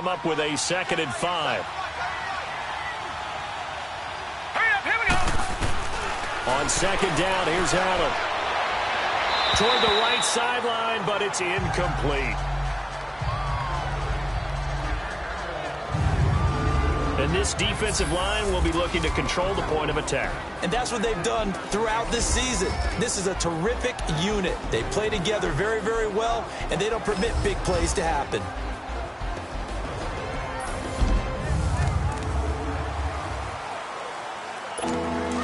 come up with a 2nd and 5. Hurry up, here we go. On 2nd down, here's Allen. Toward the right sideline, but it's incomplete. And this defensive line will be looking to control the point of attack. And that's what they've done throughout this season. This is a terrific unit. They play together very, very well, and they don't permit big plays to happen.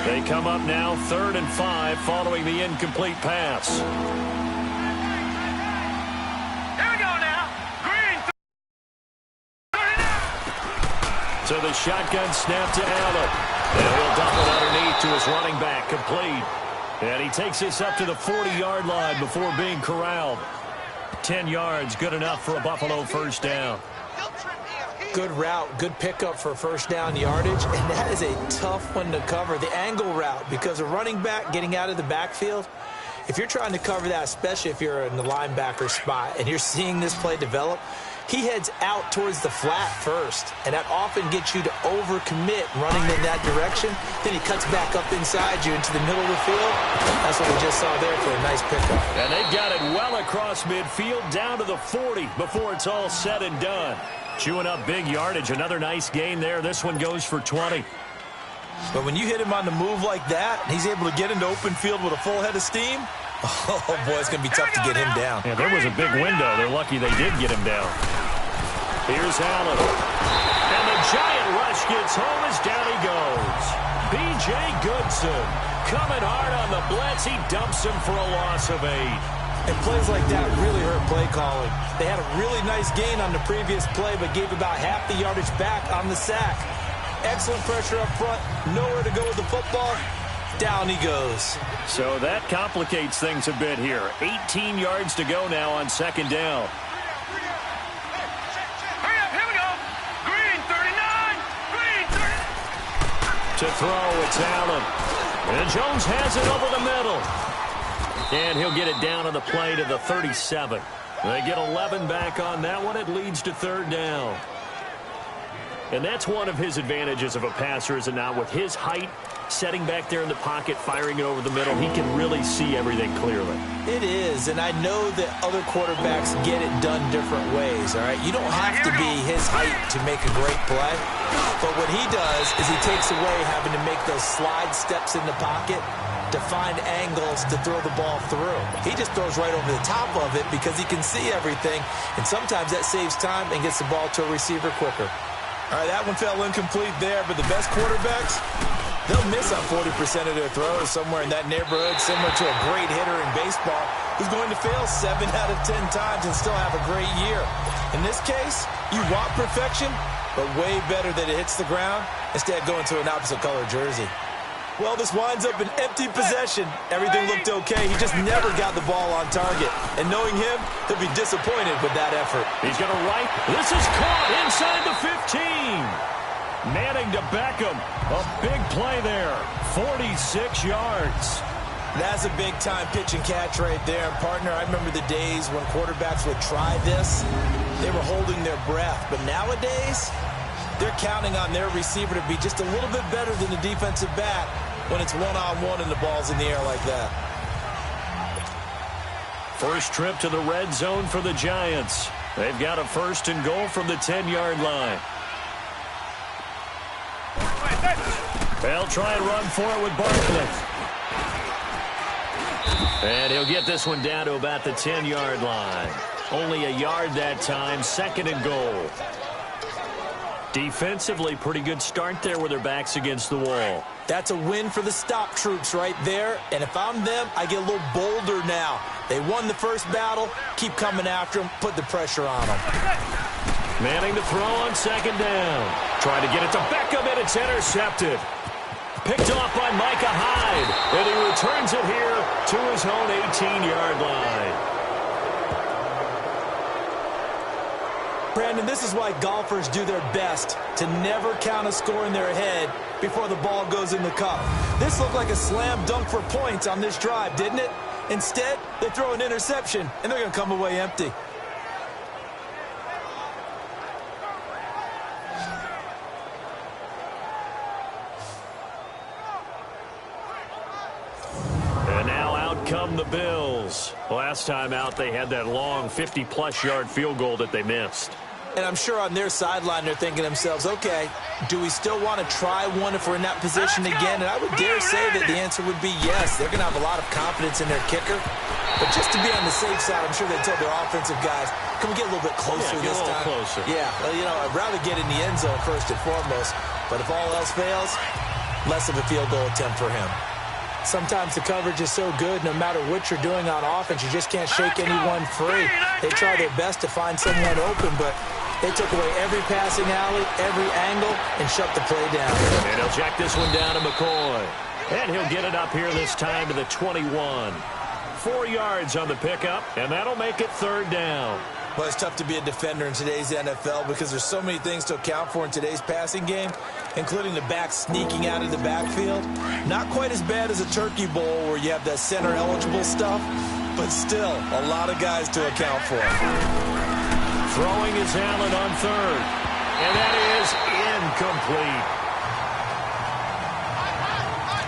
They come up now 3rd and 5 following the incomplete pass. Here we go now. Green. So the shotgun snap to Allen. And he'll dump it underneath to his running back, complete. And he takes this up to the 40-yard line before being corralled. 10 yards, good enough for a Buffalo 1st down. Good route, good pickup for 1st down yardage, and that is a tough one to cover, the angle route, because a running back getting out of the backfield, if you're trying to cover that, especially if you're in the linebacker spot and you're seeing this play develop, he heads out towards the flat first, and that often gets you to overcommit running in that direction. Then he cuts back up inside you into the middle of the field. That's what we just saw there for a nice pickup. And they've got it well across midfield down to the 40 before it's all said and done. Chewing up big yardage. Another nice gain there. This one goes for 20. But when you hit him on the move like that, and he's able to get into open field with a full head of steam, oh, boy, it's going to be tough to get him down. Yeah, there was a big window. They're lucky they did get him down. Here's Allen. And the giant rush gets home as down he goes. B.J. Goodson coming hard on the blitz. He dumps him for a loss of 8. And plays like that really hurt play calling. They had a really nice gain on the previous play, but gave about half the yardage back on the sack. Excellent pressure up front. Nowhere to go with the football. Down he goes. So that complicates things a bit here. 18 yards to go now on 2nd down. Hurry up, here we go. Green 39. Green 30. To throw, it's Allen. And Jones has it over the middle. And he'll get it down on the play to the 37. They get 11 back on that one. It leads to 3rd down. And that's one of his advantages of a passer, is it not? With his height, setting back there in the pocket, firing it over the middle, he can really see everything clearly. It is, and I know that other quarterbacks get it done different ways, all right? You don't have to be his height to make a great play. But what he does is he takes away having to make those slide steps in the pocket to find angles to throw the ball through. He just throws right over the top of it because he can see everything, and sometimes that saves time and gets the ball to a receiver quicker. All right, that one fell incomplete there, but the best quarterbacks, they'll miss on 40% of their throws, somewhere in that neighborhood, similar to a great hitter in baseball who's going to fail 7 out of 10 times and still have a great year. In this case, you want perfection, but way better that it hits the ground instead of going to an opposite color jersey. Well, this winds up an empty possession. Everything looked okay. He just never got the ball on target. And knowing him, he'll be disappointed with that effort. He's going to right. This is caught inside the 15. Manning to Beckham. A big play there. 46 yards. That's a big-time pitch and catch right there. And, partner, I remember the days when quarterbacks would try this. They were holding their breath. But nowadays, they're counting on their receiver to be just a little bit better than the defensive back when it's one-on-one and the ball's in the air like that. First trip to the red zone for the Giants. They've got a 1st and goal from the 10-yard line. They'll try and run for it with Barkley. And he'll get this one down to about the 10-yard line. Only a yard that time, 2nd and goal. Defensively, pretty good start there with their backs against the wall. That's a win for the stop troops right there. And if I'm them, I get a little bolder now. They won the first battle. Keep coming after them. Put the pressure on them. Manning to throw on 2nd down. Trying to get it to Beckham, and it's intercepted. Picked off by Micah Hyde. And he returns it here to his own 18-yard line. Brandon, this is why golfers do their best to never count a score in their head before the ball goes in the cup. This looked like a slam dunk for points on this drive, didn't it? Instead, they throw an interception, and they're going to come away empty. the Bills. Last time out, they had that long 50-plus yard field goal that they missed. And I'm sure on their sideline they're thinking to themselves, okay, do we still want to try one if we're in that position again? And I would dare say that the answer would be yes. They're going to have a lot of confidence in their kicker. But just to be on the safe side, I'm sure they tell their offensive guys, can we get a little bit closer this time? Closer. Yeah, well, I'd rather get in the end zone first and foremost. But if all else fails, less of a field goal attempt for him. Sometimes the coverage is so good, no matter what you're doing on offense, you just can't shake anyone free. They try their best to find someone open, but they took away every passing alley, every angle, and shut the play down. And he'll jack this one down to McCoy. And he'll get it up here this time to the 21. 4 yards on the pickup, and that'll make it third down. Well, it's tough to be a defender in today's NFL because there's so many things to account for in today's passing game, including the back sneaking out of the backfield. Not quite as bad as a turkey bowl where you have that center-eligible stuff, but still a lot of guys to account for. Throwing is Allen on third, and that is incomplete.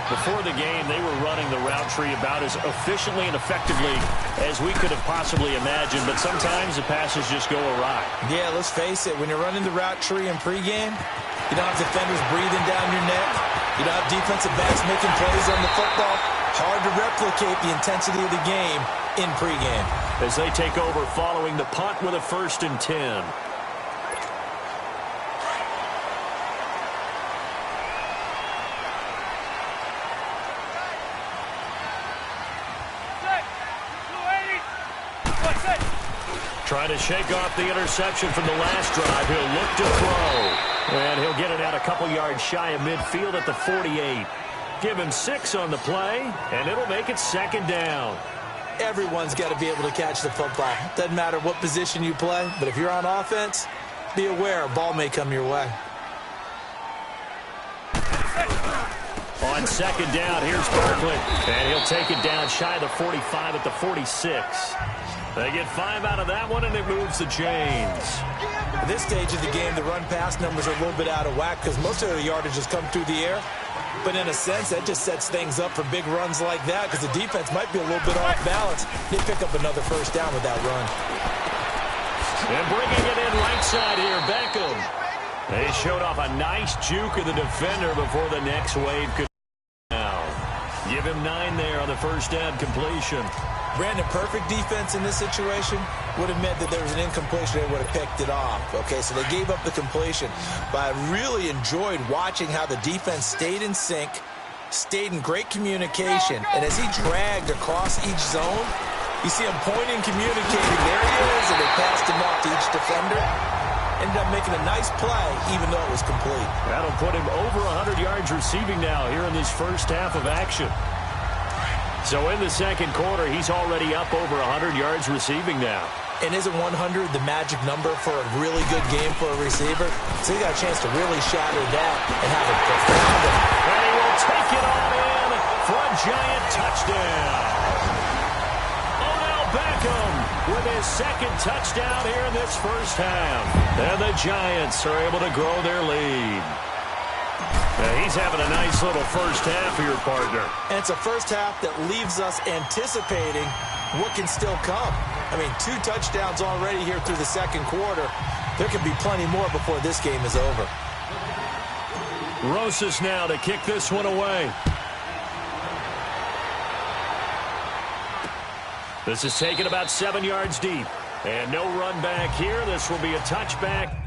Before the game, they were running the route tree about as efficiently and effectively as we could have possibly imagined, but sometimes the passes just go awry. Yeah, let's face it. When you're running the route tree in pregame, you don't have defenders breathing down your neck. You don't have defensive backs making plays on the football. Hard to replicate the intensity of the game in pregame. As they take over following the punt with a 1st and 10. Trying to shake off the interception from the last drive. He'll look to throw. And he'll get it out a couple yards shy of midfield at the 48. Give him 6 on the play, and it'll make it 2nd down. Everyone's got to be able to catch the football. Doesn't matter what position you play, but if you're on offense, be aware a ball may come your way. On 2nd down, here's Barkley. And he'll take it down shy of the 45 at the 46. They get 5 out of that one, and it moves the chains. At this stage of the game, the run-pass numbers are a little bit out of whack because most of the yardage has come through the air. But in a sense, that just sets things up for big runs like that because the defense might be a little bit off balance. They pick up another 1st down with that run. And bringing it in right side here, Beckham. They showed off a nice juke of the defender before the next wave could now. Give him 9 there on the 1st down completion. Brandon, perfect defense in this situation would have meant that there was an incompletion. They would have picked it off. Okay, so they gave up the completion. But I really enjoyed watching how the defense stayed in sync, stayed in great communication. And as he dragged across each zone, you see him pointing, communicating. There he is, and they passed him off to each defender. Ended up making a nice play, even though it was complete. That'll put him over 100 yards receiving now here in this first half of action. So in the 2nd quarter, he's already up over 100 yards receiving now. And isn't 100 the magic number for a really good game for a receiver? So he got a chance to really shatter that and have a profound. And he will take it on in for a giant touchdown. Odell Beckham with his 2nd touchdown here in this first half. And the Giants are able to grow their lead. Now he's having a nice little first half for your partner. And it's a first half that leaves us anticipating what can still come. I mean, 2 touchdowns already here through the 2nd quarter. There could be plenty more before this game is over. Rosas now to kick this one away. This is taken about 7 yards deep. And no run back here. This will be a touchback.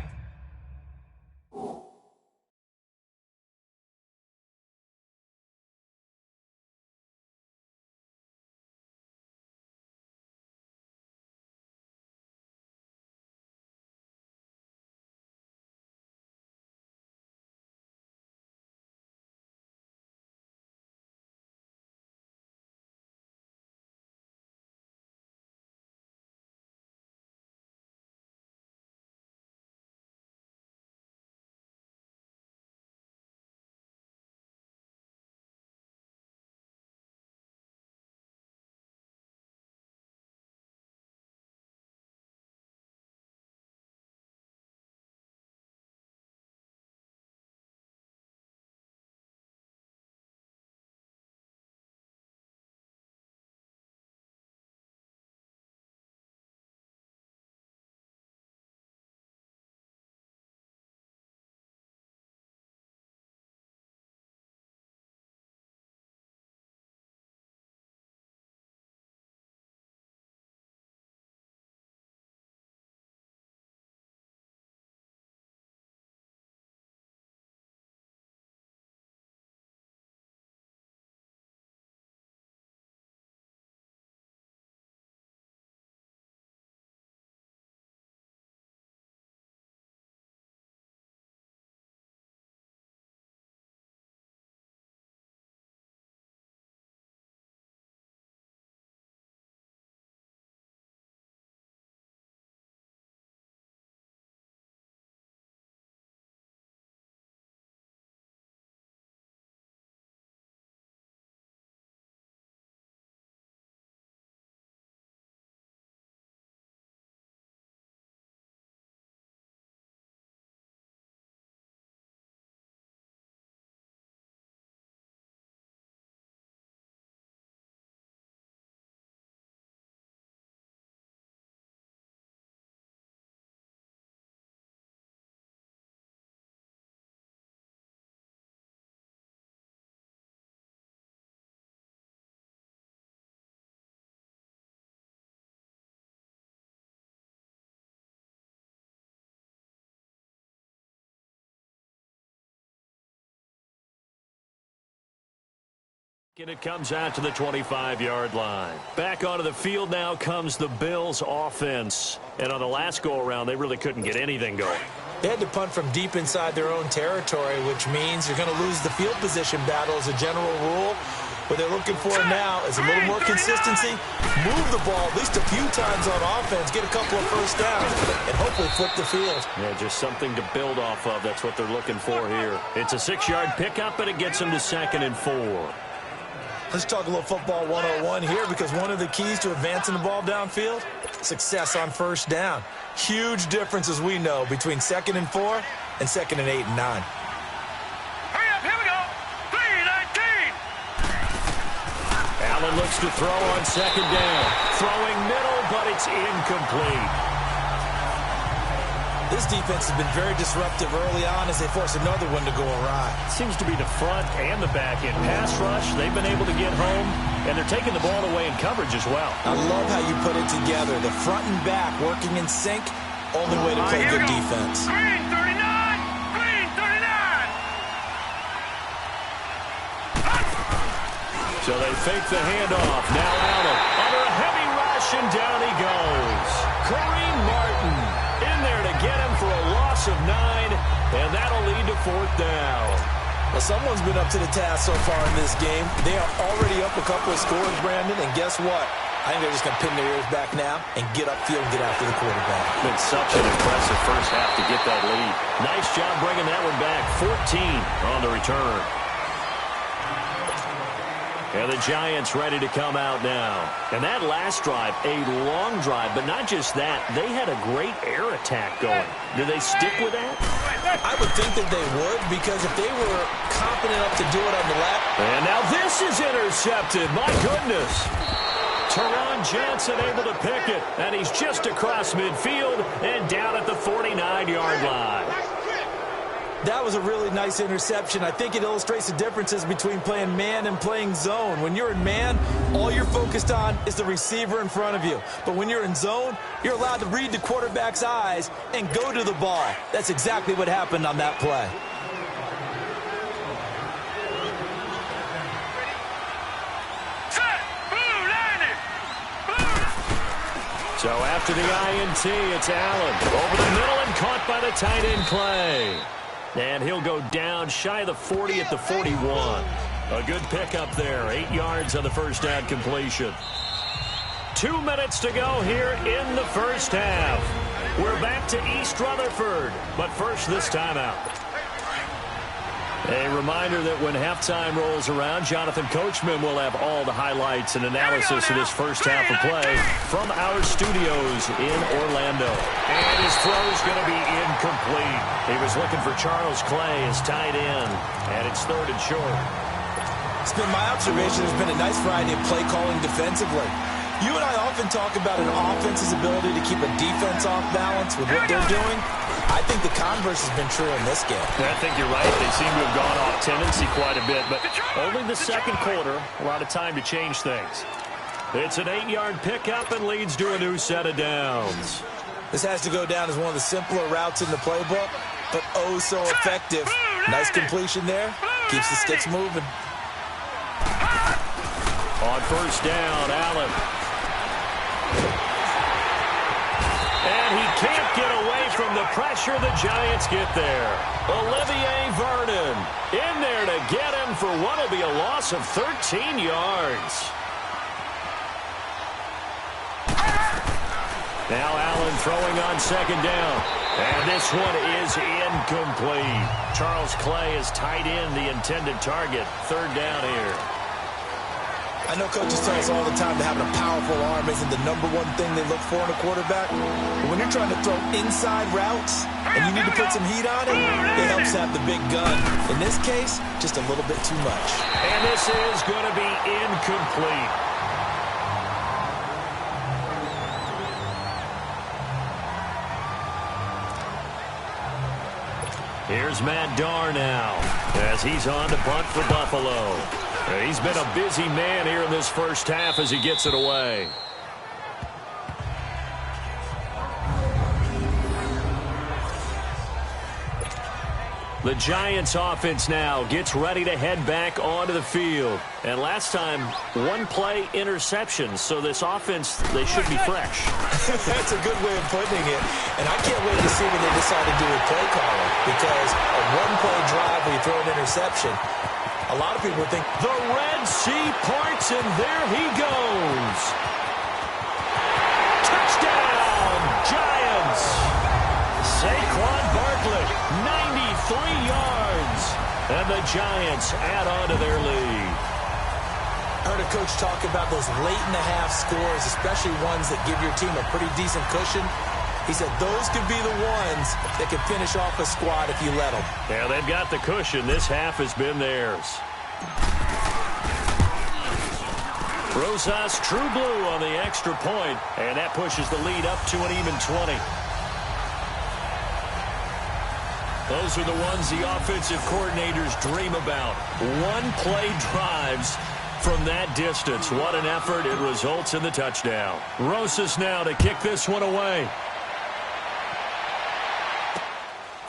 And it comes out to the 25-yard line. Back onto the field now comes the Bills offense. And on the last go-around, they really couldn't get anything going. They had to punt from deep inside their own territory, which means you're going to lose the field position battle as a general rule. What they're looking for now is a little more consistency, move the ball at least a few times on offense, get a couple of first downs, and hopefully flip the field. Yeah, just something to build off of. That's what they're looking for here. It's a 6-yard pickup, and it gets them to 2nd and 4. Let's talk a little football 101 here, because one of the keys to advancing the ball downfield, success on first down. Huge difference, as we know, between 2nd and 4 and 2nd and 8 and 9. Hurry up, here we go. 3-19. Allen looks to throw on 2nd down. Throwing middle, but it's incomplete. This defense has been very disruptive early on as they force another one to go awry. Seems to be the front and the back end. Pass rush, they've been able to get home, and they're taking the ball away in coverage as well. I love how you put it together. The front and back working in sync, only way to play good defense. Green 39. Green 39. So they fake the handoff. Now Allen under a heavy rush, and down he goes. Kareem Martin in there to get him for a loss of 9, and that'll lead to 4th down. Well, someone's been up to the task so far in this game. They are already up a couple of scores, Brandon, and guess what? I think they're just going to pin their ears back now and get upfield and get after the quarterback. Been such an impressive first half to get that lead. Nice job bringing that one back. 14 on the return. And the Giants ready to come out now. And that last drive, a long drive, but not just that. They had a great air attack going. Do they stick with that? I would think that they would, because if they were confident enough to do it on the left. And now this is intercepted. My goodness. Teron Johnson able to pick it. And he's just across midfield and down at the 49-yard line. That was a really nice interception. I think it illustrates the differences between playing man and playing zone. When you're in man, all you're focused on is the receiver in front of you. But when you're in zone, you're allowed to read the quarterback's eyes and go to the ball. That's exactly what happened on that play. So after the INT, it's Allen. Over the middle and caught by the tight end Clay. And he'll go down shy of the 40 at the 41. A good pickup there. 8 yards on the first down completion. 2 minutes to go here in the first half. We're back to East Rutherford. But first, this timeout. A reminder that when halftime rolls around, Jonathan Coachman will have all the highlights and analysis of this first half of play from our studios in Orlando. And his throw's going to be incomplete. He was looking for Charles Clay as tight end, and it's 3rd and short. It's been my observation there's been a nice variety of play calling defensively. You and I often talk about an offense's ability to keep a defense off balance with what they're doing. I think the converse has been true in this game. I think you're right. They seem to have gone off tendency quite a bit, but only the second quarter, a lot of time to change things. It's an 8-yard pickup and leads to a new set of downs. This has to go down as one of the simpler routes in the playbook, but oh so effective. Nice completion there. Keeps the sticks moving. On first down, Allen. And he can't get away from the pressure. The Giants get there. Olivier Vernon in there to get him for what will be a loss of 13 yards. Now Allen throwing on second down. And this one is incomplete. Charles Clay is tight end, the intended target. 3rd down here. I know coaches tell us all the time that having a powerful arm isn't the #1 thing they look for in a quarterback. But when you're trying to throw inside routes and you need to put some heat on it, it helps have the big gun. In this case, just a little bit too much. And this is going to be incomplete. Here's Matt Darr now as he's on to punt for Buffalo. He's been a busy man here in this first half as he gets it away. The Giants offense now gets ready to head back onto the field. And last time, one-play interception. So this offense, they should be fresh. That's a good way of putting it. And I can't wait to see what they decide to do with play calling. Because a one-play drive where you throw an interception, a lot of people think, the Red Sea parts, and there he goes. Touchdown, Giants. Saquon Barkley, 93 yards. And the Giants add on to their lead. I heard a coach talk about those late-in-the-half scores, especially ones that give your team a pretty decent cushion. He said those could be the ones that can finish off a squad if you let them. Yeah, they've got the cushion. This half has been theirs. Rosas True Blue on the extra point, and that pushes the lead up to an even 20. Those are the ones the offensive coordinators dream about. One-play drives from that distance. What an effort. It results in the touchdown. Rosas now to kick this one away.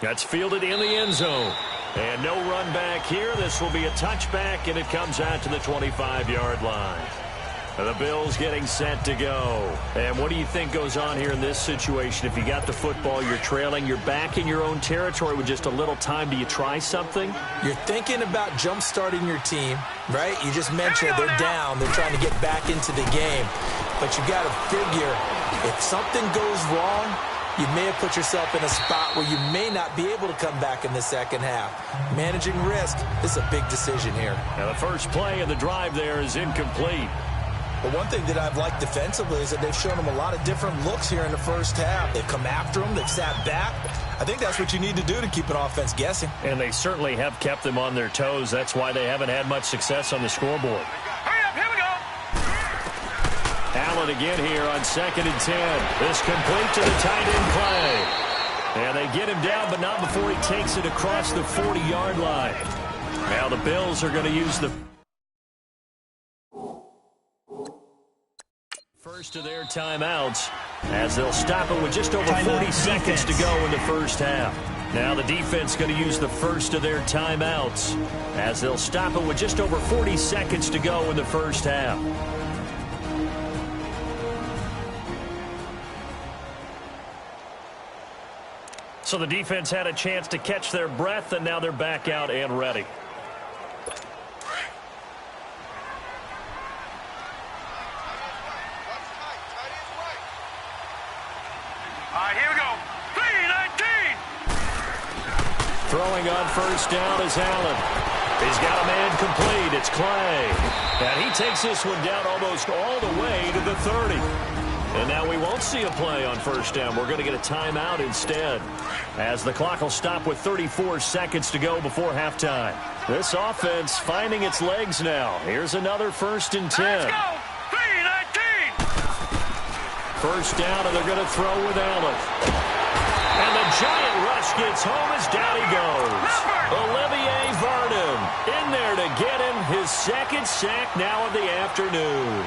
That's fielded in the end zone. And no run back here. This will be a touchback, and it comes out to the 25-yard line. The Bills getting set to go. And what do you think goes on here in this situation? If you got the football, you're trailing, you're back in your own territory with just a little time. Do you try something? You're thinking about jump-starting your team, right? You just mentioned they're down. They're trying to get back into the game. But you got to figure if something goes wrong, you may have put yourself in a spot where you may not be able to come back in the second half. Managing risk is a big decision here. Now the first play of the drive there is incomplete. But one thing that I've liked defensively is that they've shown them a lot of different looks here in the first half. They've come after them. They've sat back. I think that's what you need to do to keep an offense guessing. And they certainly have kept them on their toes. That's why they haven't had much success on the scoreboard. Hurry up, here we go. Allen again here on 2nd and 10. This complete to the tight end play. And they get him down, but not before he takes it across the 40-yard line. Now the Bills are going to use the first of their timeouts as they'll stop it with just over 40 seconds to go in the first half. Now the defense going to use the first of their timeouts as they'll stop it with just over 40 seconds to go in the first half. So the defense had a chance to catch their breath, and now they're back out and ready. Here we go. 3-19. Throwing on first down is Allen. He's got a man complete. It's Clay. And he takes this one down almost all the way to the 30. And now we won't see a play on first down. We're going to get a timeout instead, as the clock will stop with 34 seconds to go before halftime. This offense finding its legs now. Here's another 1st and 10. Let's go. 3-19. First down, and they're going to throw with Allen. And the giant rush gets home as down he goes. Olivier Vernon in there to get him his 2nd sack now of the afternoon.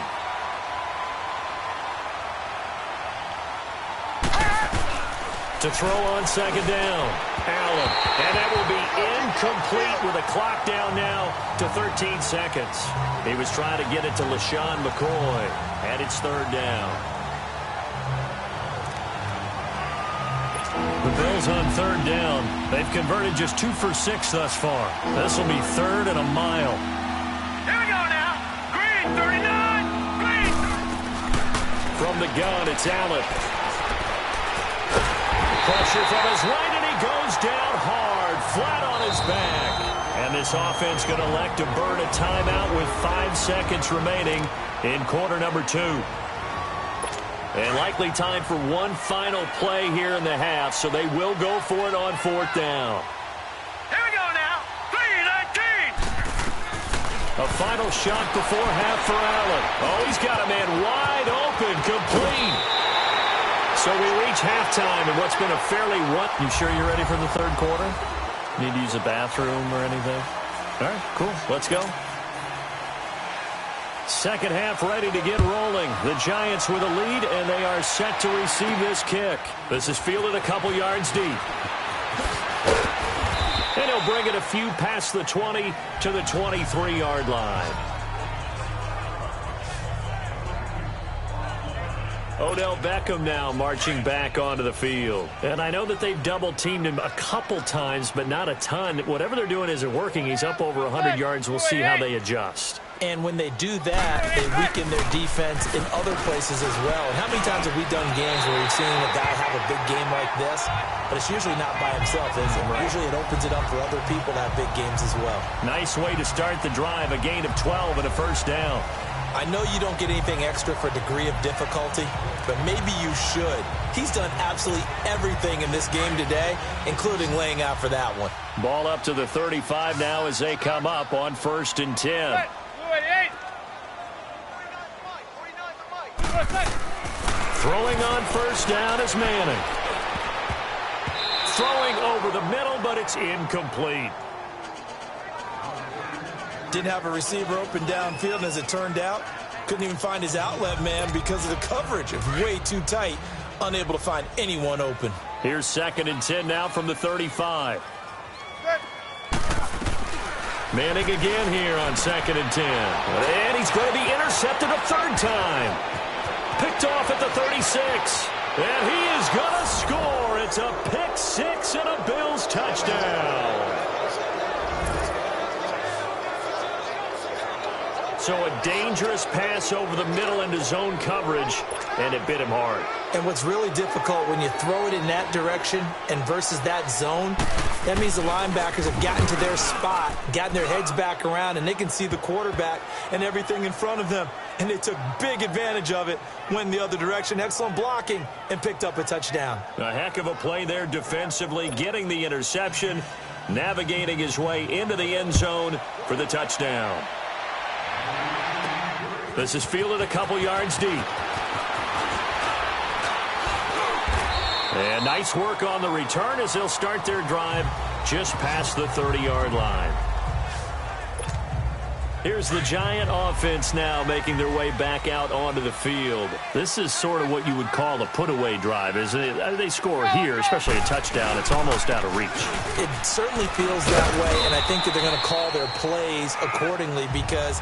To throw on 2nd down, Allen. And that will be incomplete with a clock down now to 13 seconds. He was trying to get it to LaShawn McCoy, and it's 3rd down. The Bills on 3rd down. They've converted just 2 for 6 thus far. This will be 3rd and a mile. Here we go now. Green, 39. Green. From the gun, it's Allen. Pressure from his right, and he goes down hard, flat on his back. And this offense going to elect to burn a timeout with 5 seconds remaining in quarter number 2. And likely time for one final play here in the half, so they will go for it on 4th down. Here we go now. 3-19. A final shot before half for Allen. Oh, he's got a man wide open, complete. So we reach halftime in what's been a fairly You sure you're ready for the 3rd quarter? Need to use a bathroom or anything? All right, cool. Let's go. Second half ready to get rolling. The Giants with a lead, and they are set to receive this kick. This is fielded a couple yards deep. And he'll bring it a few past the 20 to the 23-yard line. Odell Beckham now marching back onto the field. And I know that they've double-teamed him a couple times, but not a ton. Whatever they're doing isn't working. He's up over 100 yards. We'll see how they adjust. And when they do that, they weaken their defense in other places as well. And how many times have we done games where we've seen a guy have a big game like this? But it's usually not by himself, is it? Right. Usually it opens it up for other people to have big games as well. Nice way to start the drive. A gain of 12 and a first down. I know you don't get anything extra for degree of difficulty, but maybe you should. He's done absolutely everything in this game today, including laying out for that one. Ball up to the 35 now as they come up on 1st and 10. Throwing on first down is Manning. Throwing over the middle, but it's incomplete. Didn't have a receiver open downfield, and as it turned out, couldn't even find his outlet man because of the coverage. It was way too tight, unable to find anyone open. Here's 2nd and 10 now from the 35. Manning again here on 2nd and 10. And he's going to be intercepted a third time. Picked off at the 36. And he is going to score. It's a pick six and a Bills touchdown. So a dangerous pass over the middle into zone coverage, and it bit him hard. And what's really difficult when you throw it in that direction and versus that zone, that means the linebackers have gotten to their spot, gotten their heads back around, and they can see the quarterback and everything in front of them. And they took big advantage of it, went the other direction. Excellent blocking, and picked up a touchdown. A heck of a play there defensively, getting the interception, navigating his way into the end zone for the touchdown. This is fielded a couple yards deep. And nice work on the return as they'll start their drive just past the 30-yard line. Here's the Giant offense now making their way back out onto the field. This is sort of what you would call a put-away drive. As they score here, especially a touchdown, it's almost out of reach. It certainly feels that way, and I think that they're going to call their plays accordingly because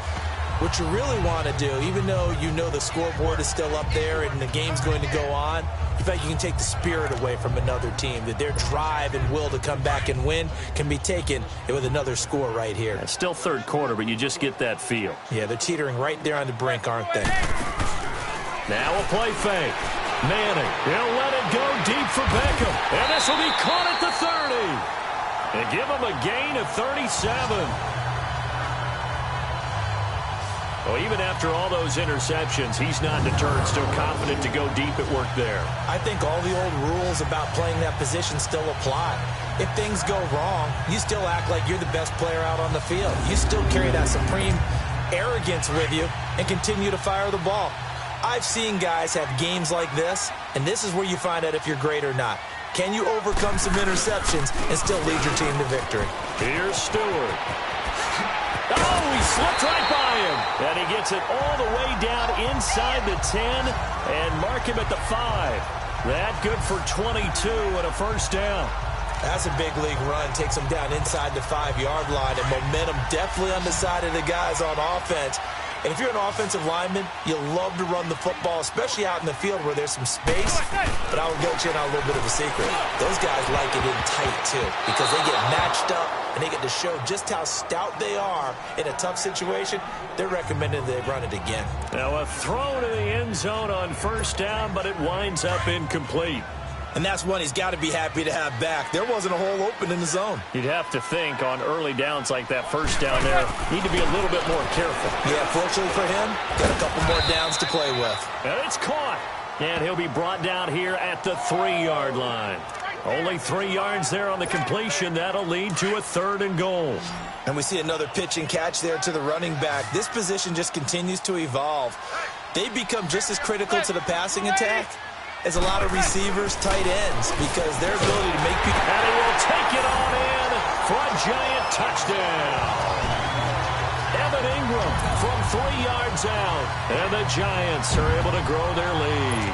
what you really want to do, even though you know the scoreboard is still up there and the game's going to go on, in fact, you can take the spirit away from another team, that their drive and will to come back and win can be taken with another score right here. It's still third quarter, but you just get that feel. Yeah, they're teetering right there on the brink, aren't they? Now a play fake. Manning, he'll let it go deep for Beckham. And this will be caught at the 30. And give him a gain of 37. Well, even after all those interceptions, he's not deterred, still confident to go deep at work there. I think all the old rules about playing that position still apply. If things go wrong, you still act like you're the best player out on the field. You still carry that supreme arrogance with you and continue to fire the ball. I've seen guys have games like this, and this is where you find out if you're great or not. Can you overcome some interceptions and still lead your team to victory? Here's Stewart. Oh, he slipped right by him. And he gets it all the way down inside the 10 and mark him at the 5. That good for 22 and a first down. That's a big league run. Takes them down inside the 5-yard line, and momentum definitely on the side of the guys on offense. And if you're an offensive lineman, you love to run the football, especially out in the field where there's some space. But I will let you in on a little bit of a secret. Those guys like it in tight, too, because they get matched up and they get to show just how stout they are in a tough situation. They're recommended they run it again. Now a throw to the end zone on first down, but it winds up incomplete. And that's one he's got to be happy to have back. There wasn't a hole open in the zone. You'd have to think on early downs like that first down there, need to be a little bit more careful. Yeah, fortunately for him, got a couple more downs to play with. And it's caught. And he'll be brought down here at the 3-yard line. Only 3 yards there on the completion. That'll lead to a 3rd and goal. And we see another pitch and catch there to the running back. This position just continues to evolve. They become just as critical to the passing attack as a lot of receivers, tight ends, because their ability to make people... And he will take it on in for a Giant touchdown. Evan Ingram from 3 yards out. And the Giants are able to grow their lead.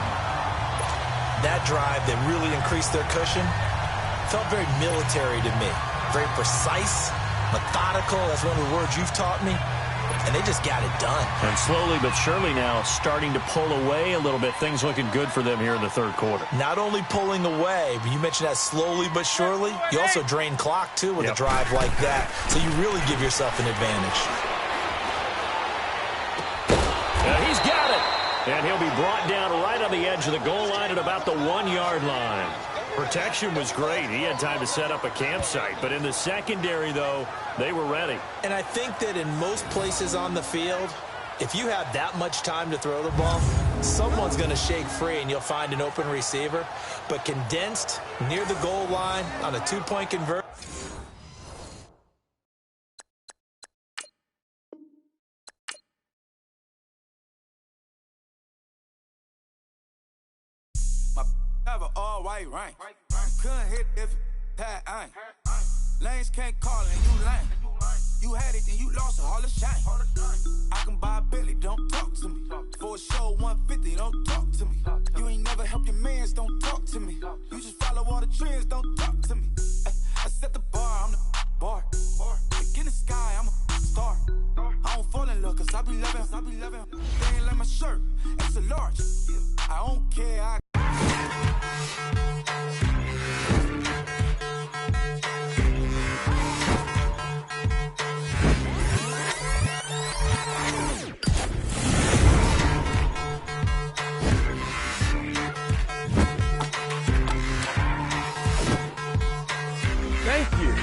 That drive that really increased their cushion felt very military to me. very precise, methodical. That's one of the words you've taught me. And they just got it done. And slowly but surely now starting to pull away a little bit. Things looking good for them here in the third quarter. Not only pulling away, but you mentioned that slowly but surely. You also drain clock, too, with a drive like that. So you really give yourself an advantage. He's got it. And he'll be brought down right on the edge of the goal line at about the 1-yard line. Protection was great. He had time to set up a campsite. But in the secondary, though, they were ready. And I think that in most places on the field, if you have that much time to throw the ball, someone's going to shake free and you'll find an open receiver. But condensed near the goal line on a 2-point conversion. Have an all-white rank. Couldn't hit if it had ain't. Lanes can't call and you lame. You had it and you lost it, all the shame. I can buy a Billy, don't talk to me. For a show 150, don't talk to me. You ain't never helped your mans, don't talk to me. You just follow all the trends, don't talk to me. I set the bar, I'm the bar. Look in the sky, I'm a star. I don't fall in love, cause I be loving. They ain't like my shirt, it's a large. I don't care, Thank you.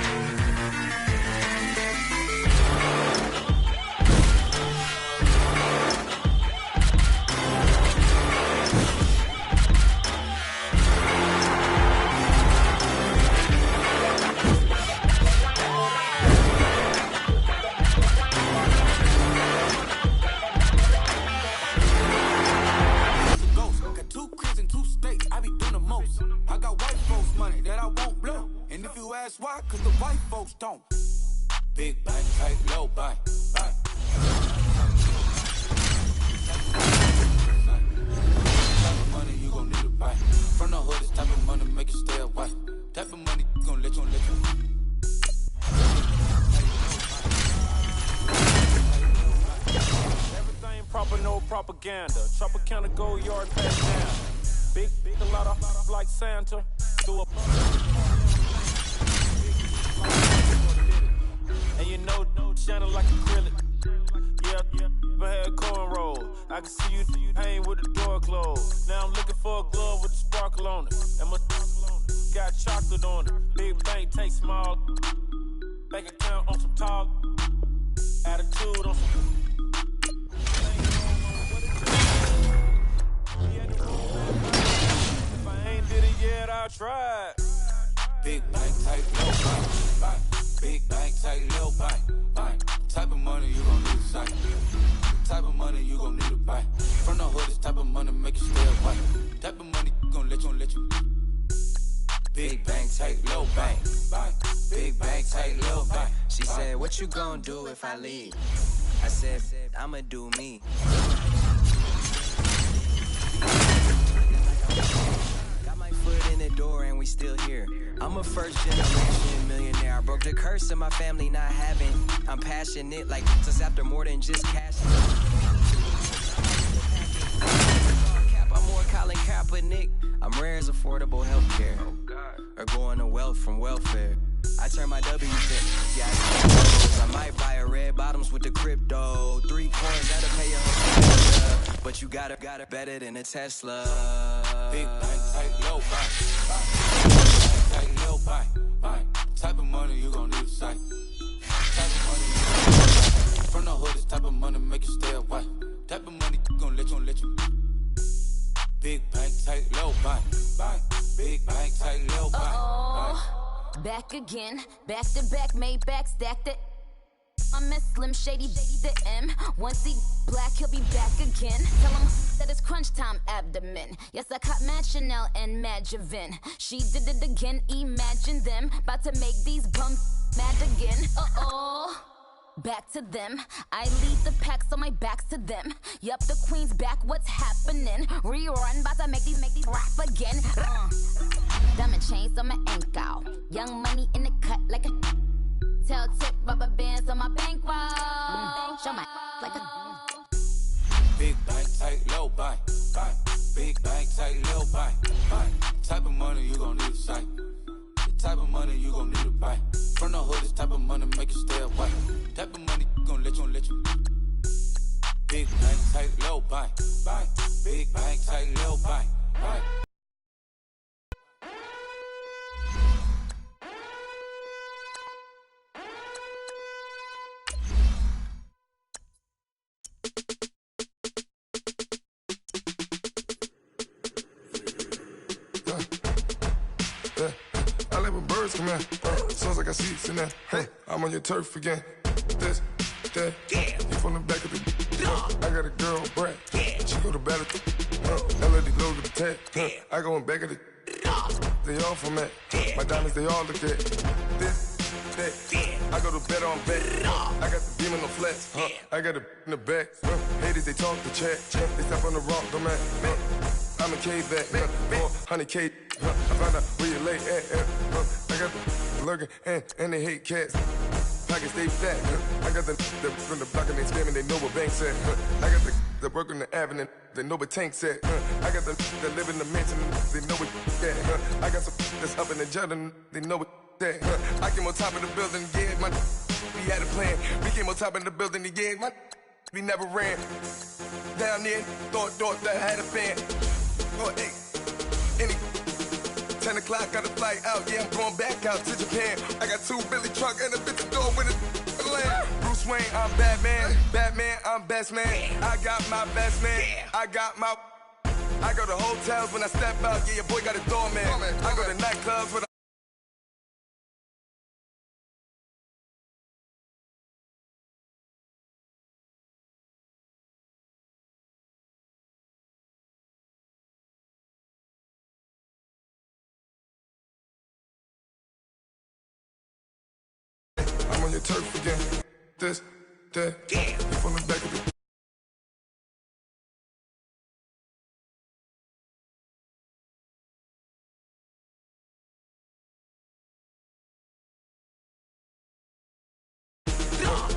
why? Cause the white folks don't. Big bang, tight, low bang, bang. Type of money you gon' need to buy. From the hood, this type of money make you stay away. Type of money you gon' let you. Everything proper, no propaganda. Tropicana, go yard, pass down. Big, a lot of like Santa. Do a and you know, shining like acrylic. Yeah, I had cornrow. I can see you hang with the door closed. Now I'm looking for a glove with a sparkle on it. And my got chocolate on it. Big bank, take small. Bank account on some tall. Attitude on some. If I ain't did it yet, I'll try. Big bank, tight, low bank. Big bank, tight, low bank. Type of money you gon' need to sight. Type of money you gon' need to buy. From the hood, this type of money make you stay away. Type of money gon' let you. Big bank, tight, low bank. Big bank, tight, low bank. She said, what you gon' do if I leave? I said, I'ma do me. Got my foot in the door and we still here. I'm a first generation millionaire. I broke the curse of my family not having. I'm passionate like just after more than just cash. I'm more Colin Kaepernick. I'm rare as affordable healthcare. Or going to wealth from welfare. I turn my W to I might buy a red bottoms with the crypto. 3 coins that'll pay your but you got it better than a Tesla. Big bank, tight, low bank. Tight, low bank. Type of money you gon' need to sight. Type of money you gon' need to sight. From the hood, this type of money make you stay away. Type of money gon' let you. Big bank, tight, low bank. Big bank, tight, low bank. Back again, back to back, made back, stacked it. I'm a Slim Shady, the M. Once he black, he'll be back again. Tell him that it's crunch time abdomen. Yes, I caught Mad Chanel and Mad Javin. She did it again, imagine them. About to make these bums mad again. Back to them. I lead the pack, so my back's to them. Yup, the queen's back, what's happening? Rerun, about to make these rap again. Diamond chains on my ankle. Young money in the cut like a Rubber bands on my bankroll. Show my like a Big bank, tight, low bank. Big bank, tight, low bank. Type of money you gon' need to sight. The type of money you gon' need to buy. From the hood, this type of money make you stay away. Type of money gon' let you. Big bank, tight, low bank. Big bank, tight, low bank. I like when birds come in. Sounds like I got seats in there. Hey, I'm on your turf again. This, that, you from the back of the. I got a girl, Brad. She go to battle. LOD logo the tag. I go in back of the. They all from that. My diamonds, they all look at. This, that. I go to bed on bed. I got the beam in the flats. I got it in the back. Haters, they talk the chat. They step on the rock, don't matter. I'm a K-back, 400K. I found out where you lay at. I got the lurking and they hate cats. Pockets stay fat. I got the from the block and they spamming, they know what banks at. I got the work on the avenue, they know what tanks at. I got the live in the mansion, they know what that. I got some that's up in the Jordan, they know what that. I came on top of the building, yeah, my we had a plan. We came on top of the building, yeah, my we never ran. Down there, thought that I had a fan. Oh, hey, 10 o'clock, got a flight out. Yeah, I'm going back out to Japan. I got 2 Billy truck and a bitch door with a land. Bruce Wayne, I'm Batman. Batman, I'm best man. I got my best man. I go to hotels when I step out. Yeah, your boy got a doorman. I go to nightclubs with on your turf again. This, that, you from the back of the.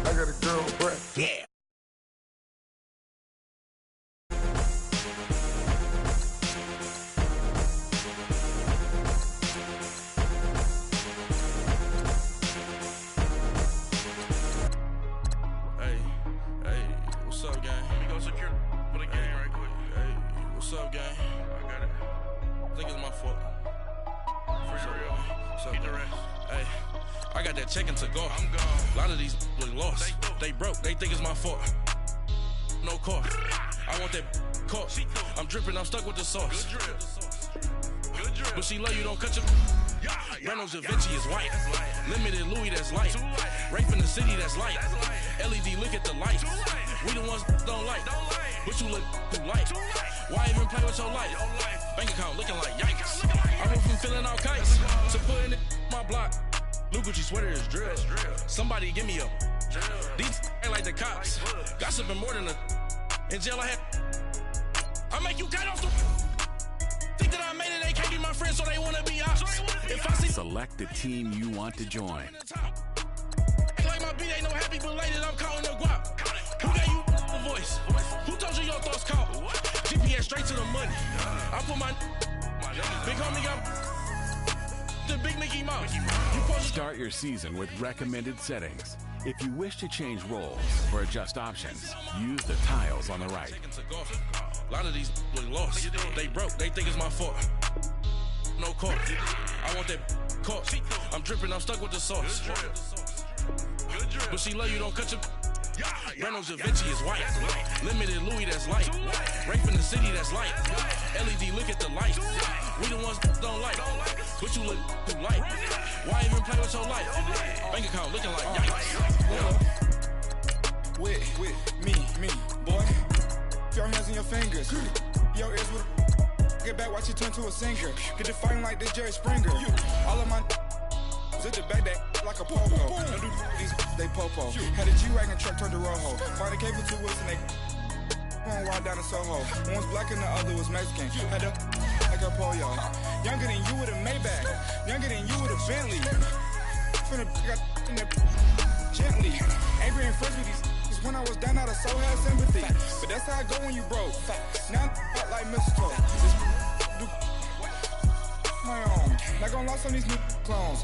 I got a girl, Brad. Yeah. What's up, gang? I got it. I think it's my fault. For real. Keep the rest. Hey, I got that check-in to go. I'm gone. A lot of these look lost. They broke. They think it's my fault. No car. I want that car. I'm dripping. I'm stuck with the sauce. Good drip. Good drip. But she love you. Don't cut your. Reynolds Da Vinci is white. Limited Louis, that's light. Rape in the city, that's light. LED, look at the light. We the ones don't like. But you look too light. Why even play with your life? Bank account looking like yikes. I went from feeling all kites to putting it in my block. Blue Gucci sweater is drill. Somebody give me a. These ain't like the cops. Gossiping more than a. In jail I had. I make you cut off the. Think that I made it, they can't be my friends, so they wanna be ops. If I see. Select the team you want to join. Like my beat ain't no happy belated, I'm calling the guap. Who gave you the voice? Who told you your thoughts count? GPS straight to the money. I put my big homie got the big Mickey Mouse. Start your season with recommended settings. If you wish to change roles or adjust options, use the tiles on the right. A lot of these look lost. They broke. They think it's my fault. No car. I want that car. I'm dripping. I'm stuck with the sauce. But she love you. Don't cut your. Reynolds Da Vinci is white. Limited Louis, that's light. Rape in the city, that's light. LED, look at the light. We the ones don't like. But you look too light. Why even play with your life? Bank account looking like yikes. With me, boy. Your hands and your fingers. Your ears with. Get back, watch you turn to a singer. Get it fighting like this Jerry Springer. All of my. Sit the back that like a popo. Don't do these, they popo. Had a G-Wagon truck turned to Rojo. Find a cable 2 wheels and they one ride down to Soho. One was black and the other was Mexican. Had a like a pollo. Younger than you with a Maybach. Younger than you with a Bentley. From the got in that gently. Ain't been friends with these niggas when I was down out of soul had sympathy. But that's how I go when you broke. Now I'm out like mistletoe. My own. Not gonna lost on these new clones.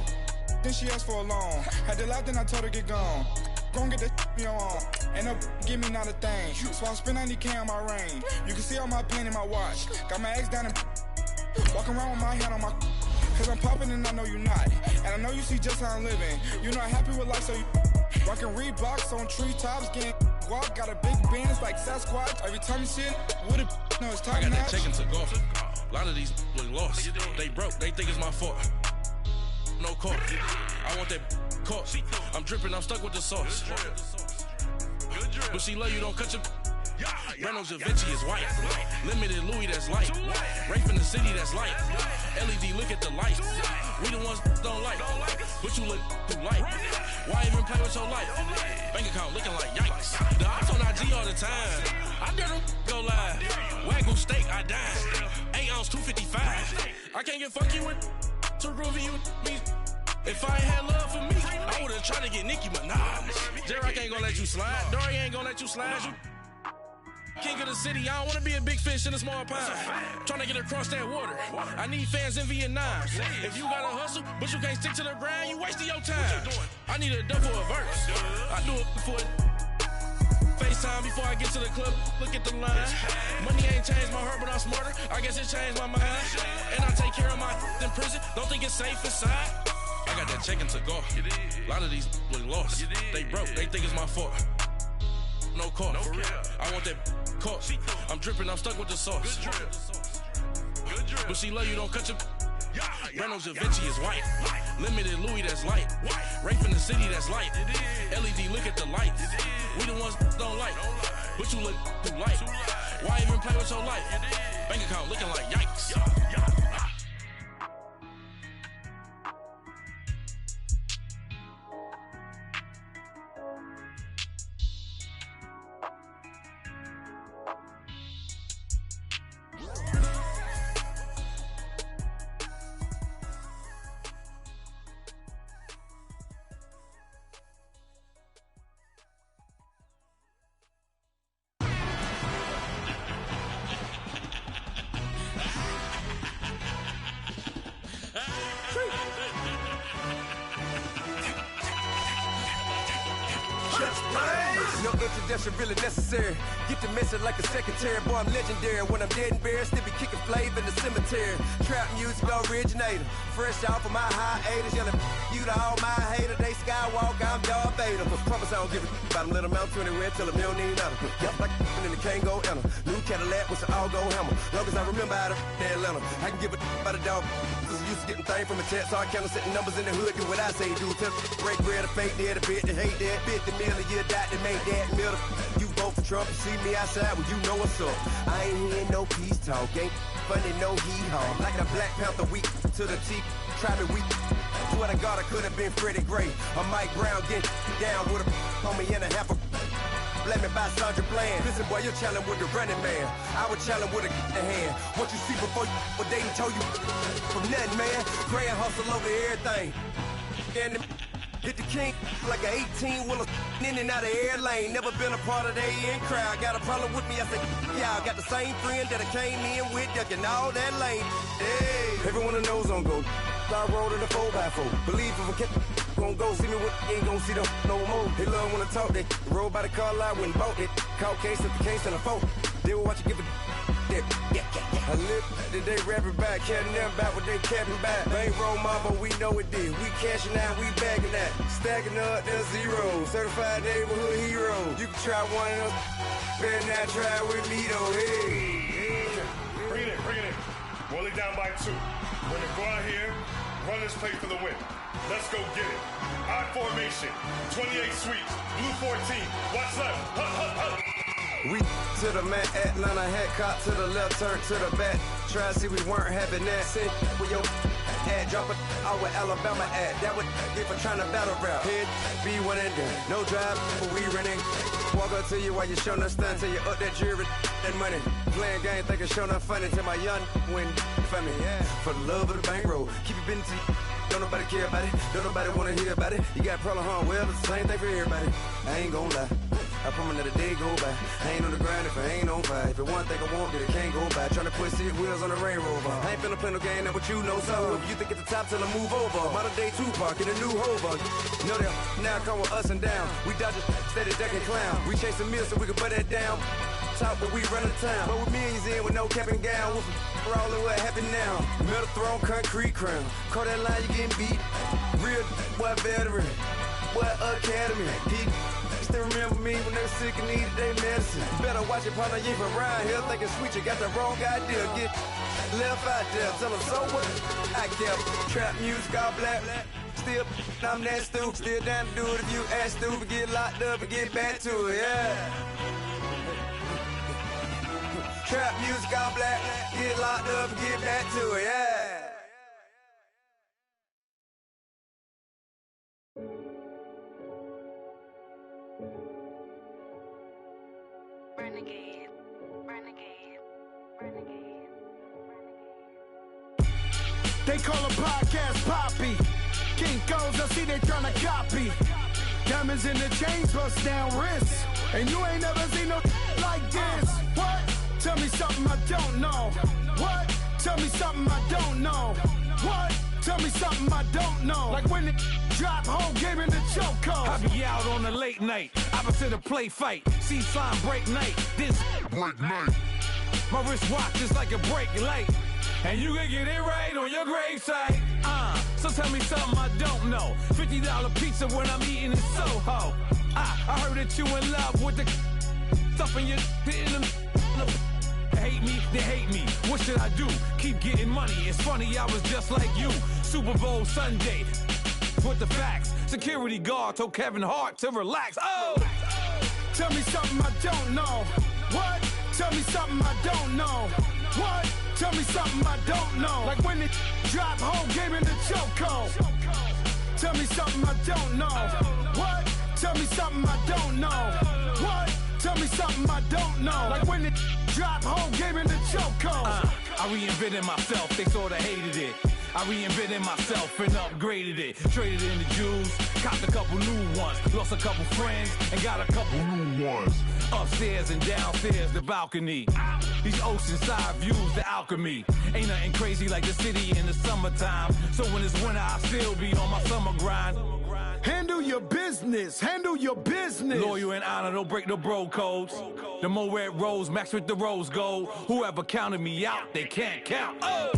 Then she asked for a loan. Had to laugh, then I told her get gone. Gon' get that me on. Ain't no give me not a thing. So I spend 90K on my range. You can see all my pain in my watch. Got my ex down and walking around with my hand on my. Cause I'm popping and I know you not. And I know you see just how I'm living. You not happy with life, so you rockin' Reeboks on treetops, getting walk. Got a big Benz like Sasquatch. Every time you see it, with it, no, it's top I got notch. that chicken to go. A lot of these look lost. They broke, they think it's my fault. No court. I want that court. I'm dripping, I'm stuck with the sauce. But she love you, don't cut your. Reynolds Da Vinci is white. Limited Louis, that's light. Rape in the city, that's light. LED, look at the light. We the ones don't like. But you look too light. Why even play with your life? Bank account looking like yikes. The ops on IG all the time. I dare them go live. Wagyu steak, I died. 8 ounce, 255. I can't get funky with too groovy you me. If I ain't had love for me, I would've tried to get Nicki Minaj. J-Rock ain't gonna let you slide. Dory ain't gonna let you slide. You king of the city, I don't wanna be a big fish in a small pond. Tryna get across that water. I need fans in Vietnam. If you gotta hustle, but you can't stick to the grind, you wasting your time. I need a dub for a verse. I do it for it. FaceTime before I get to the club, look at the line. Money ain't changed my heart, but I'm smarter. I guess it changed my mind. And I take care of my in prison. Don't think it's safe inside. I got that chicken to go. A lot of these look lost. They broke, they think it's my fault. No court. I want that court. I'm dripping, I'm stuck with the sauce. But she love you, don't cut your. Reynolds Da Vinci is white. Limited Louis, that's light. Rape in the city, that's light. LED, look at the lights. We the ones don't like. But you look too light. Why even play with your life? Bank account looking like yikes. No introduction really necessary. Get the message like a secretary. Boy, I'm legendary. When I'm dead and buried, still be kicking flavor in the cemetery. Trap music originator. Fresh off of my hiatus. Yelling you to all my haters. They skywalk, I'm Darth Vader. Promise I don't give a about them. Let them out to anywhere. Tell them you don't need nothing. Yep, like in the Kango enter. New Cadillac with an all-go hammer. Long as I remember out of Atlanta. I can give a about a dog. Cause I'm used to getting things from a text. So I count setting numbers in the hood. Do what I say do. Tell break bread, a fake dead, a bit to hate that. 50 million, you die to make that middle. You vote for Trump, you see me outside, well, you know what's up. I ain't hearing no peace talk, ain't funny, no hee-haw. Like the Black Panther week to the teeth, try me weak. Swear to God, I could have been Freddie Gray. Or Mike Brown getting down with a homie and a half a. Blame me by Sandra Bland. Listen, boy, you're challenging with the running man. I would challenge with a hand. What you see before you, what they told you from nothing, man. Gray and hustle over everything. And hit the king like an 18-wheeler in and out of air lane. Never been a part of the in crowd. Got a problem with me, I said, yeah, I got the same friend that I came in with, ducking all that lane. Hey, everyone knows on go. I rolled in the 4x4. Believe if I kept gon' go, see me with ain't gon' see them no more. They love when I talk, they roll by the car lot when bought it. Call case at the case and a phone. They will watch you give a that. I live today rapping back, carrying them back what they capping back. Bankroll mama, we know it did. We cashing out, we bagging that. Stacking up the zero. Certified neighborhood hero. You can try one of them. Better not try with me though. Hey. Bring it in. Roll it down by 2. We're gonna go out here, run this play for the win. Let's go get it. I formation, 28 sweeps, blue 14. Watch left. Hup. We to the man, Atlanta hat caught to the left, turn to the back. Try to see we weren't having that. Send with your ad, drop it out with Alabama ad. That would get for trying to battle rap. Head, be one and done. No drive, but we running. Walk up to you while you showing us stun till you up that jewelry, that money. Playing game, thinking showing up funny till my young win for me. Yeah. For the love of the bankroll, keep it business. don't nobody care about it. Don't nobody wanna hear about it. You got a problem, huh? Well, it's the same thing for everybody. I ain't gonna lie. I promise that a day go by. I ain't on the grind if I ain't on fire. If it one thing I want, then it can't go by. Trying to put 6 wheels on the Range Rover. I ain't finna play no game, that what you know. So if you think at the top, tell them move over. Modern day Tupac in a new Hova. Know that now come with us and down. We dodge it, steady ducking clown. We chasing meals so we can put that down. Talk, but we run the town. But with millions in with no cap and gown. We're all in what happened now. Metal throne, concrete crown. Call that line, you getting beat. Real boy veteran. Boy academy. He still remember me when they were sick and needed their medicine. Better watch it, partner, you ain't from around here. Thinking sweet, you got the wrong idea. Get left out there. Tell them so what? I kept trap music all black. Still, I'm that stupid. Still down to do it if you act stupid. Get locked up and get back to it, yeah. Trap music all black. Get locked up and get back to it, yeah. Renegade, renegade, renegade. They call a podcast Poppy. Kinkos, I see they tryna copy. Diamonds in the chains, bust down wrists. And you ain't never seen no like this. What? Tell me something I don't know. What? Tell me something I don't know. What? Tell me something I don't know. Like when it drop, whole game in the chokehold. I be out on a late night, opposite a play fight. See slime break night, this break night. My wristwatch is like a brake light. And you can get it right on your gravesite. So tell me something I don't know. $50 pizza when I'm eating in Soho. I heard that you in love with the stuff in your in them. Hate me, they hate me. What should I do? Keep getting money. It's funny, I was just like you. Super Bowl Sunday. With the facts. Security guard told Kevin Hart to relax. Oh! Tell me something I don't know. What? Tell me something I don't know. What? Tell me something I don't know. Like when it drop, whole game in the chokehold. Tell me something I don't know. What? Tell me something I don't know. What? Tell me something I don't know. Like when it drop, whole game in the chokehold. I reinvented myself, they sorta hated it. I reinvented myself and upgraded it. Traded in the Jews, copped a couple new ones. Lost a couple friends and got a couple new ones. Upstairs and downstairs, the balcony. These oceanside views, the alchemy. Ain't nothing crazy like the city in the summertime. So when it's winter, I still be on my summer grind. Handle your business, handle your business. Loyal and honor, don't break the bro codes. The Mo Red Rose, max with the rose gold. Whoever counted me out, they can't count. Oh!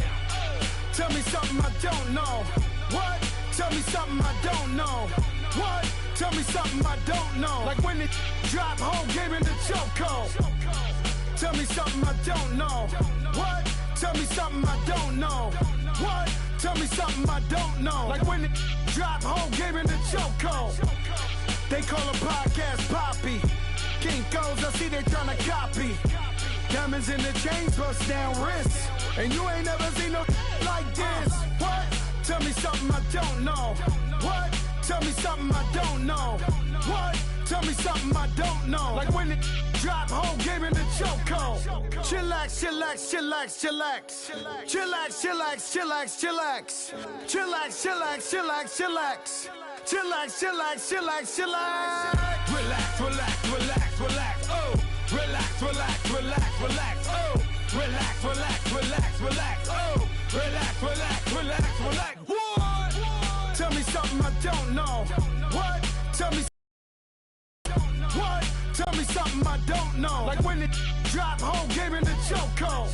Tell me something I don't know. What? Tell me something I don't know. What? Tell me something I don't know. Like when it drop, whole game in the chokehold. Tell me something I don't know. What? Tell me something I don't know. What? Tell me something I don't know. Like when it drop, whole game in the chokehold. They call a podcast Poppy. Kinkos, I see they tryna copy. Diamonds in the chains, bust down wrists. And you ain't never seen no like this. What? Tell me something I don't know. What? Tell me something I don't know. What? Tell me something I don't know. Like when it drop, whole game in the chokehold. Chillax, chillax, chillax, chillax. Chillax, chillax, chillax, chillax. Chillax, chillax, chillax, chillax. Chillax, chillax, chillax, chillax. Relax, relax, relax, relax. Oh! Relax, relax, relax, relax. Oh! Relax, relax, relax, relax. Oh! Relax, relax, relax, relax. What? Tell me something I don't know. What? Tell me. What? Tell me something I don't know. Like when it drop, whole game in the chokehold.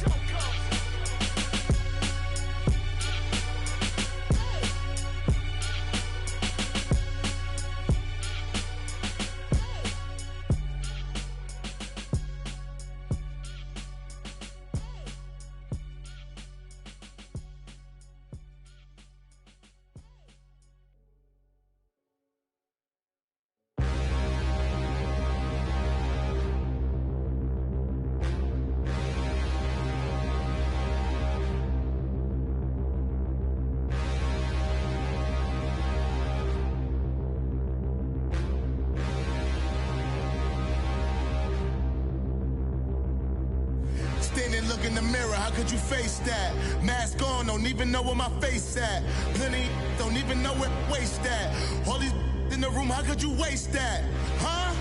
and look in the mirror, how could you face that? Mask on, don't even know where my face at. Plenty don't even know where waste at. All these in the room, how could you waste that? Huh?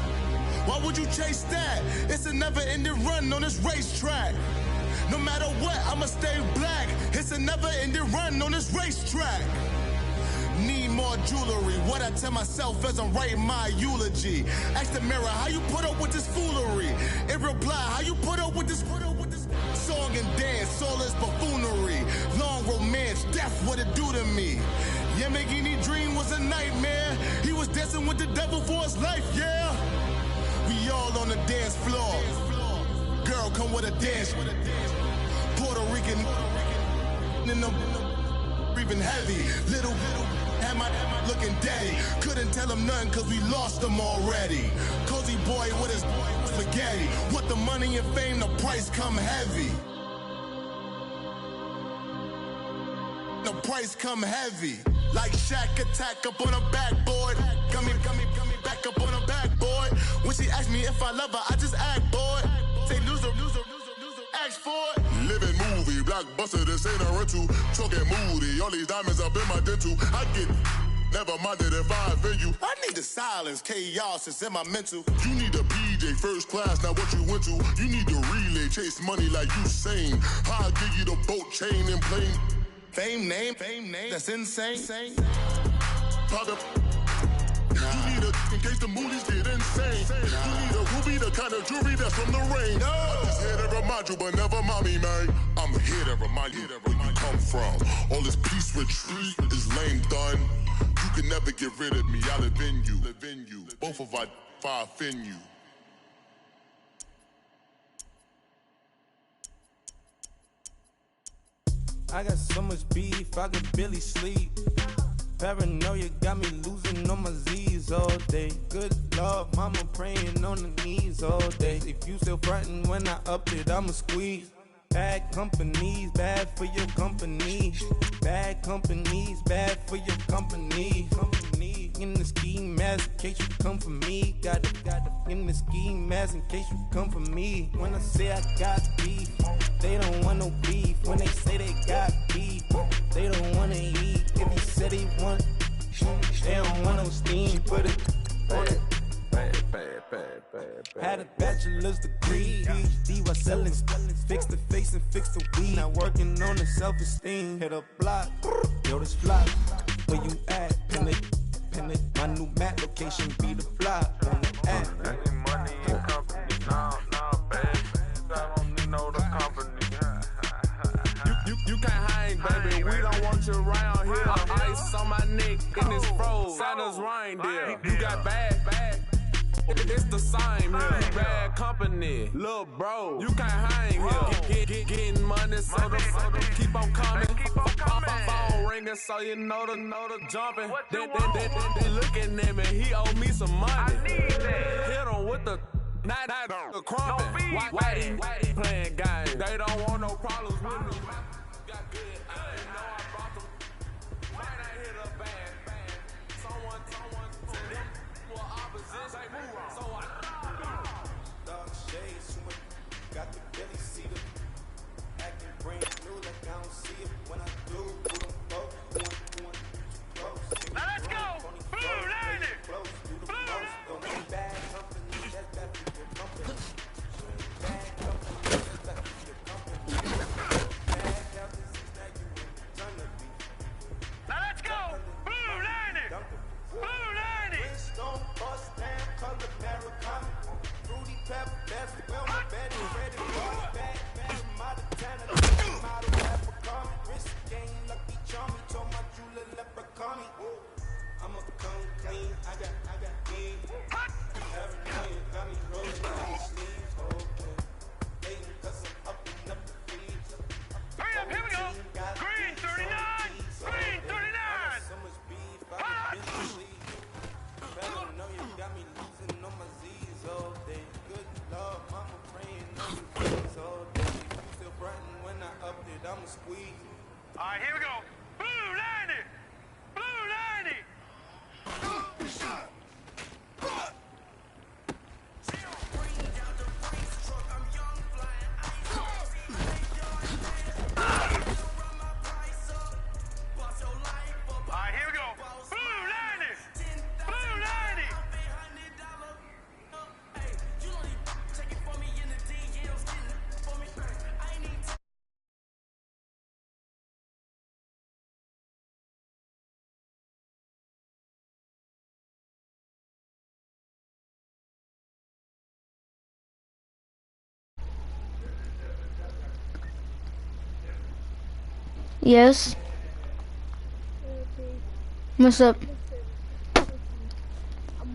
Why would you chase that? It's a never-ending run on this racetrack. No matter what, I'ma stay black. It's a never-ending run on this racetrack. Need more jewelry. What I tell myself as I'm writing my eulogy. Ask the mirror, how you put up with this foolery? It reply, how you put up with this song and dance, all this buffoonery. Long romance, death, what it do to me? Yamagini dream was a nightmare. He was dancing with the devil for his life, yeah. We all on the dance floor. Girl, come with a dance. Puerto Rican in the breathing heavy. Little had my looking daddy. Couldn't tell him nothing cause we lost him already. Cozy boy with his spaghetti. What the money and fame, the price come heavy. The price come heavy. Like Shaq attack up on a backboard. Gummy, back up on a backboard. When she asked me if I love her, I just act bored. Say loser, ask for it. Living movie, blockbuster, this ain't a rental. Choking moody, all these diamonds up in my dental. I get never minded if I offend you. I need the silence, chaos is in my mental. You need a PJ, first class, not what you went to. You need the relay, chase money like you sane. I'll give you the boat, chain, and plane. Fame name, that's insane. Pop you need a, in case the movies get insane. You need a ruby, the kind of jewelry that's from the rain. No. I'm just here to remind you, but never mommy, man. I'm here to remind you where you come from. All this peace retreat is lame done. You can never get rid of me, I live in you. Both of our fire offend you. I got so much beef, I could barely sleep. Paranoia got me losing on my Z's all day. Good Lord, mama praying on the knees all day. If you still frontin' when I up it, I'ma squeeze. Bad companies, bad for your company. Bad companies, bad for your company. In the ski mask in case you come for me. Got it in the ski mask in case you come for me. When I say I got beef, they don't want no beef. When they say they got beef, they don't wanna eat. If you said he want, they don't want no steam. Put it on it. Had a bachelor's degree, PhD while selling. Fix the face and fix the weed. Now working on the self-esteem. Hit a block, yo this flop. Where you at? Pin it. My new map location be the flop on the app. Money and company, no, baby. I don't need no the company. You can't hang, baby. We don't want you around here. Ice on my neck and it's froze. Santa's reindeer. You got bad. It's the same here. Bad company, little bro. You can't hang here. Getting money, so the keep on coming. Phone ringing, so you know the jumping. They looking at me. He owe me some money. I need that. Hit him with the the crumping. Whitey playing games. They don't want no problems with me. Got good. I ain't know I brought them. Might not hit a bad. Someone to them for opposition. So I dark shades, got the belly seated. Acting brand new like I don't see it. When I do, put them both. Now let's go! Blue, land it! Blue! Don't be bad company, that's bad for your company. Bad company, that's bad for your company. Bad health is now you in the ton of beef. Now let's go! Blue, land it! Blue, land it! Stone, bust down, color Maricana. Fruity pepper, best well, my bed is ready. Bad, Montana, model leprechaun. Wrist game, lucky charm, he told my jeweler leprechaun. I'ma come clean, I got game. Paranoia got me rolling down the sleeves. Okay, hating cause I'm up and up the feeds. Hurry up, here we go! Green 39! Green 39! So much beef, I can barely sleep. Paranoia got me losing on my Z's all day. Good Lord, mama praying on the keys all day. If you still frontin' when I up it, I'ma squeeze. Alright, here we go! Blue, land it! Blue, land it! Yes. What's up? I'm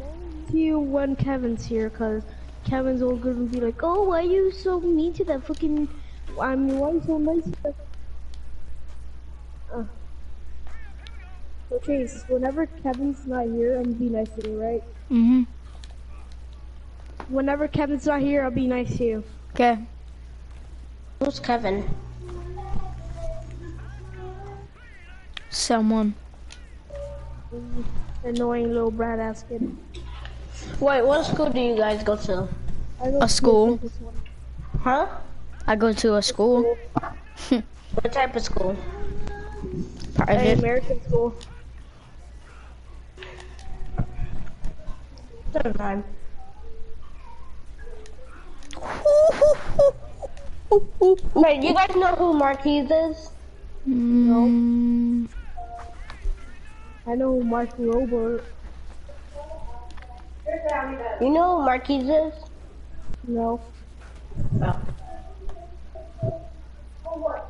only to you when Kevin's here, cause Kevin's all good and be like, "Oh, why are you so mean to that fucking? I mean, why are you so nice to that?" So Chase, whenever Kevin's not here, I'm gonna be nice to you, right? Mhm. Whenever Kevin's not here, I'll be nice to you. Okay. Who's Kevin? Someone. Annoying little brat ass kid. Wait, what school do you guys go to? A school. Huh? I go to a school. What type of school? Private. American school. Sometime. Wait, you guys know who Marquise is? No. I know who Mark Robert. You know who Marquise is? No. Oh.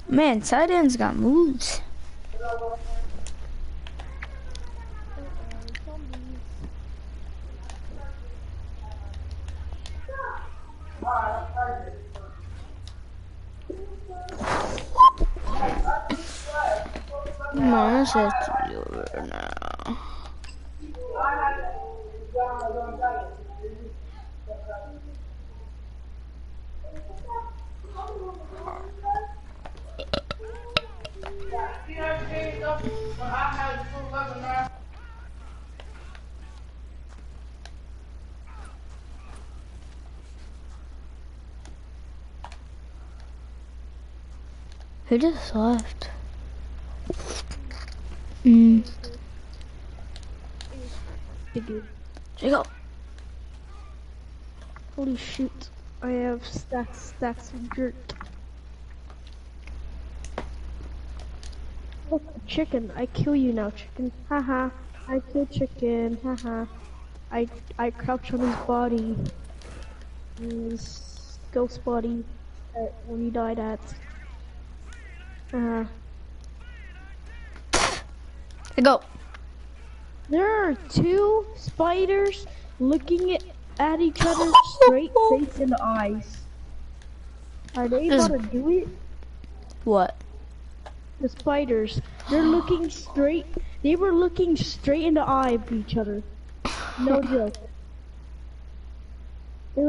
Man, tight end's got moves. Come on, let's have to do it now. Who just left? Jacob. Holy shit. I have stacks of dirt. Look, chicken. I kill you now, chicken. Haha. I kill chicken. Haha. I crouch on his body. His ghost body where he died at. Go. There are two spiders looking at each other straight face in the eyes. Are they about to do it? What? The spiders. They're looking straight. They were looking straight in the eye of each other. No joke. They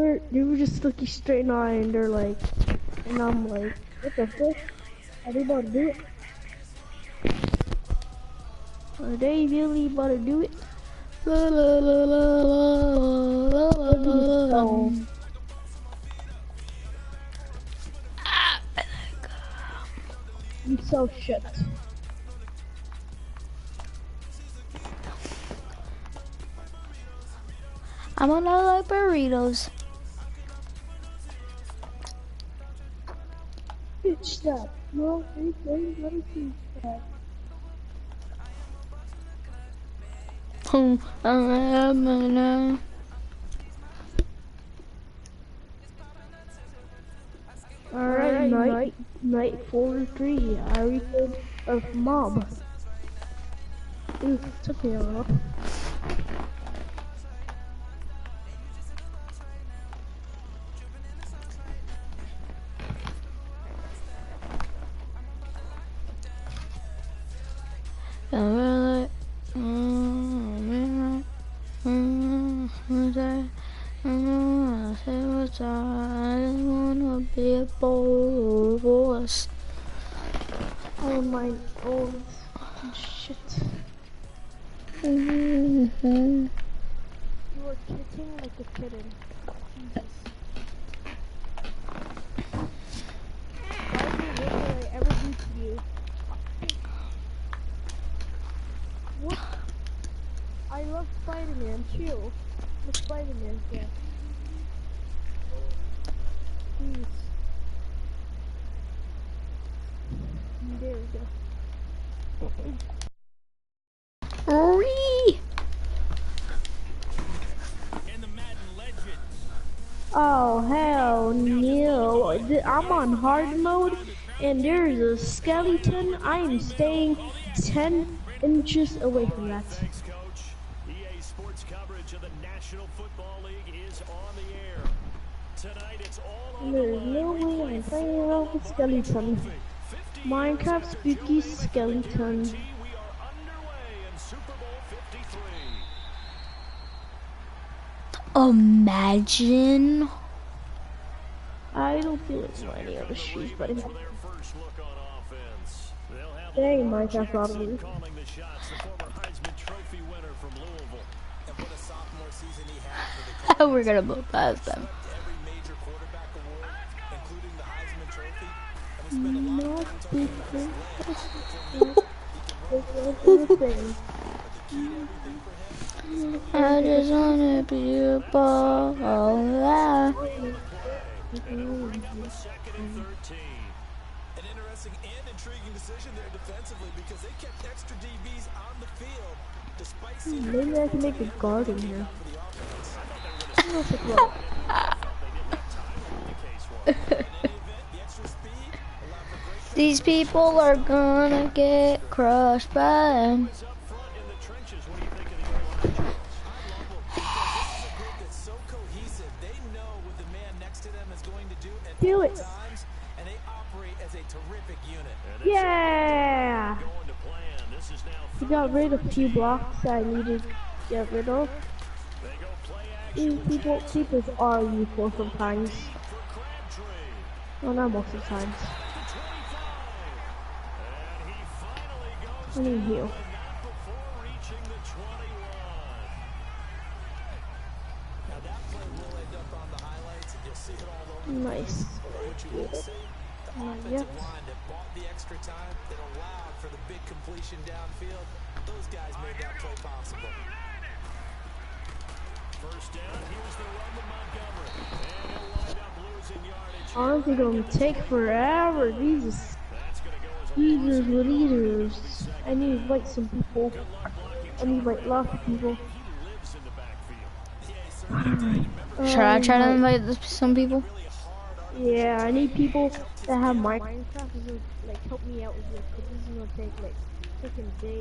were just looking straight in the eye, and they're like, and I'm like, what the fuck? Are they about to do it? Are they really about to do it? La, la, la, la, la, la, la. You so shit. I'm gonna like burritos. Bitch that. No, let me see that. Alright, night 43. I read of mob. Ooh, took me a while. I wanna be a boss. Oh my old shit. You are kicking like a kitten. Jesus. What did I ever do to you? What? I love Spider-Man, chill. The Spider-Man fan. Please. There we go. I'm on hard mode, and there's a skeleton. I am staying 10 inches away from that. EA Sports coverage of the National Football League is on the air. Tonight it's all on There's no way I'm playing around with skeleton. Minecraft spooky skeleton. Imagine. I don't feel like any other shoes, buddy. Dang, Minecraft probably. We're gonna move past them. I just wanna be a ball. An interesting and intriguing decision there defensively because they kept extra DBs on the field despite seeing maybe I can make a garden here. These people are gonna get crushed by them. Do it. Yeah. We got rid of a few blocks I needed to get rid of. These people are useful sometimes. Well, not most of the times. I need heal. Nice. Yep. the extra time that allowed for the big completion downfield. Those guys made that play possible. First down, here's the run to Montgomery. And he'll wind up losing yardage. Honestly, gonna take forever. Jesus. Leaders. I need to invite some people. I need to invite lots of people. Should I try to invite some people? Yeah, I need people that have Minecraft to like help me out with this, because this is gonna take like freaking days.